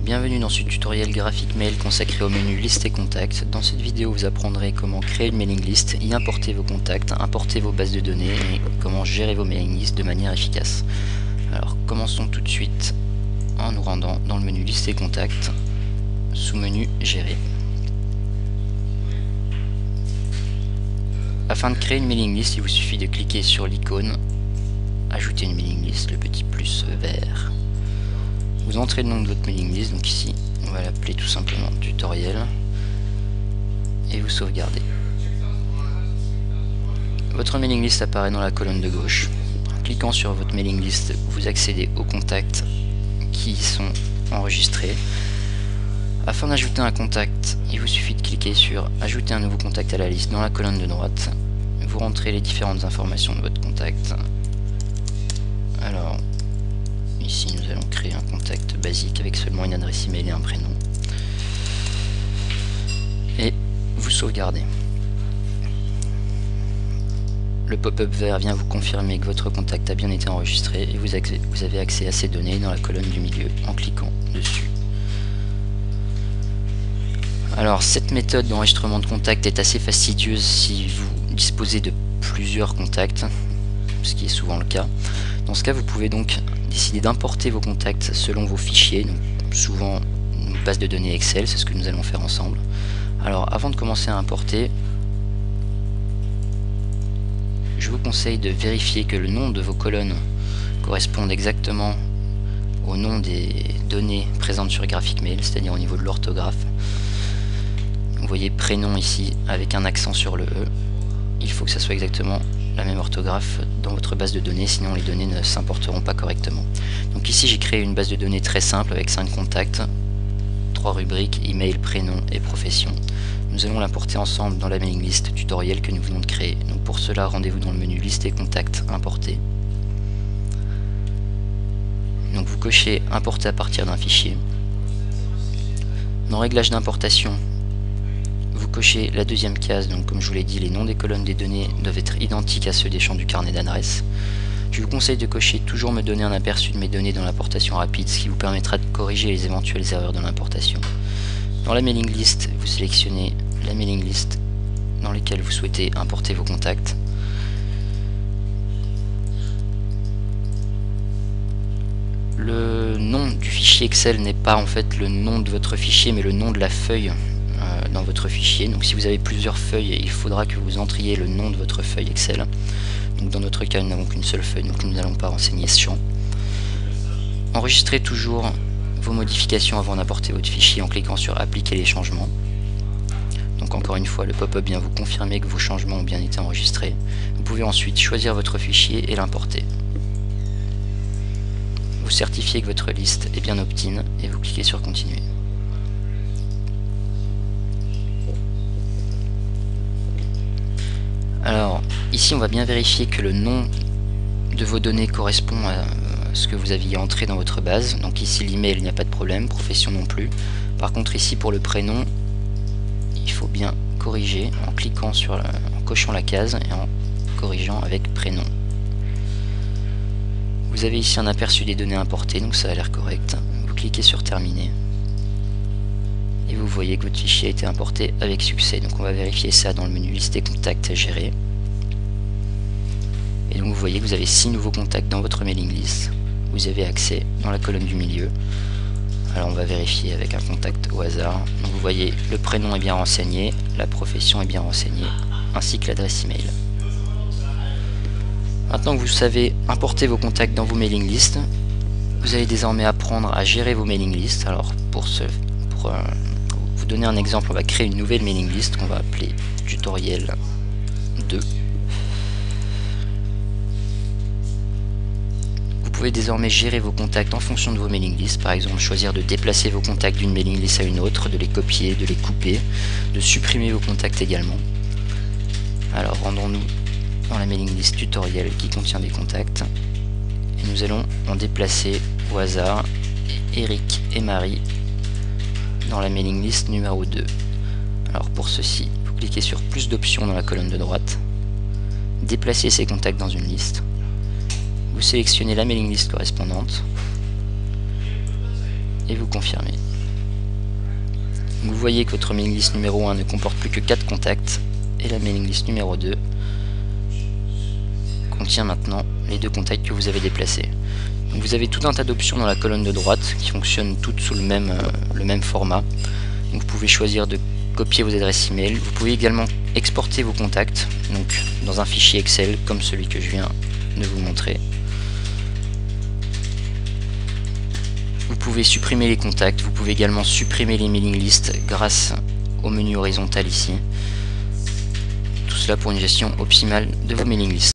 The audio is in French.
Bienvenue dans ce tutoriel graphique mail consacré au menu liste et contacts. Dans cette vidéo, vous apprendrez comment créer une mailing list, y importer vos contacts, importer vos bases de données et comment gérer vos mailing lists de manière efficace. Alors commençons tout de suite en nous rendant dans le menu liste et contacts, sous-menu gérer. Afin de créer une mailing list, il vous suffit de cliquer sur l'icône ajouter une mailing list, le petit plus vert. Vous entrez le nom de votre mailing list, donc ici on va l'appeler tout simplement tutoriel et vous sauvegardez. Votre mailing list apparaît dans la colonne de gauche. En cliquant sur votre mailing list, vous accédez aux contacts qui y sont enregistrés. Afin d'ajouter un contact, il vous suffit de cliquer sur ajouter un nouveau contact à la liste dans la colonne de droite. Vous rentrez les différentes informations de votre contact. Alors ici nous allons créer un contact basique avec seulement une adresse email et un prénom. Et vous sauvegardez. Le pop-up vert vient vous confirmer que votre contact a bien été enregistré et vous avez accès à ces données dans la colonne du milieu en cliquant dessus. Alors cette méthode d'enregistrement de contact est assez fastidieuse si vous disposez de plusieurs contacts, ce qui est souvent le cas. Dans ce cas, vous pouvez donc décider d'importer vos contacts selon vos fichiers, donc souvent une base de données Excel, c'est ce que nous allons faire ensemble. Alors avant de commencer à importer, je vous conseille de vérifier que le nom de vos colonnes corresponde exactement au nom des données présentes sur Graphic Mail, c'est-à-dire au niveau de l'orthographe. Vous voyez prénom ici avec un accent sur le E. Il faut que ça soit exactement la même orthographe dans votre base de données, sinon les données ne s'importeront pas correctement. Donc ici j'ai créé une base de données très simple avec 5 contacts, 3 rubriques, email, prénom et profession. Nous allons l'importer ensemble dans la mailing list tutoriel que nous venons de créer. Donc pour cela, rendez-vous dans le menu liste et contacts, importer. Donc vous cochez importer à partir d'un fichier. Dans réglages d'importation, vous cochez la deuxième case, donc comme je vous l'ai dit, les noms des colonnes des données doivent être identiques à ceux des champs du carnet d'adresse. Je vous conseille de cocher toujours me donner un aperçu de mes données dans l'importation rapide, ce qui vous permettra de corriger les éventuelles erreurs de l'importation. Dans la mailing list, vous sélectionnez la mailing list dans laquelle vous souhaitez importer vos contacts. Le nom du fichier Excel n'est pas en fait le nom de votre fichier, mais le nom de la feuille dans votre fichier. Donc si vous avez plusieurs feuilles, il faudra que vous entriez le nom de votre feuille Excel. Donc dans notre cas, nous n'avons qu'une seule feuille, donc nous n'allons pas renseigner ce champ. Enregistrez toujours vos modifications avant d'importer votre fichier en cliquant sur appliquer les changements. Donc encore une fois, le pop-up vient vous confirmer que vos changements ont bien été enregistrés. Vous pouvez ensuite choisir votre fichier et l'importer. Vous certifiez que votre liste est bien opt-in et vous cliquez sur continuer. Alors ici on va bien vérifier que le nom de vos données correspond à ce que vous aviez entré dans votre base. Donc ici l'email, il n'y a pas de problème, profession non plus. Par contre ici pour le prénom, il faut bien corriger en cliquant sur en cochant la case et en corrigeant avec prénom. Vous avez ici un aperçu des données importées, donc ça a l'air correct. Vous cliquez sur terminer et vous voyez que votre fichier a été importé avec succès. Donc on va vérifier ça dans le menu liste et contacts à gérer. Et donc vous voyez que vous avez 6 nouveaux contacts dans votre mailing list. Vous avez accès dans la colonne du milieu. Alors on va vérifier avec un contact au hasard. Donc vous voyez le prénom est bien renseigné, la profession est bien renseignée, ainsi que l'adresse email. Maintenant que vous savez importer vos contacts dans vos mailing lists, vous allez désormais apprendre à gérer vos mailing lists. Alors pour vous donner un exemple, on va créer une nouvelle mailing list qu'on va appeler tutoriel 2. Vous pouvez désormais gérer vos contacts en fonction de vos mailing lists, par exemple choisir de déplacer vos contacts d'une mailing list à une autre, de les copier, de les couper, de supprimer vos contacts également. Alors rendons-nous dans la mailing list tutoriel qui contient des contacts et nous allons en déplacer au hasard Eric et Marie dans la mailing list numéro 2. Alors pour ceci, vous cliquez sur plus d'options dans la colonne de droite, déplacez ces contacts dans une liste, vous sélectionnez la mailing list correspondante et vous confirmez. Vous voyez que votre mailing list numéro 1 ne comporte plus que 4 contacts et la mailing list numéro 2 contient maintenant les 2 contacts que vous avez déplacés. Donc vous avez tout un tas d'options dans la colonne de droite qui fonctionnent toutes sous le même format. Donc vous pouvez choisir de copier vos adresses email. Vous pouvez également exporter vos contacts donc dans un fichier Excel comme celui que je viens de vous montrer. Vous pouvez supprimer les contacts, vous pouvez également supprimer les mailing lists grâce au menu horizontal ici. Tout cela pour une gestion optimale de vos mailing lists.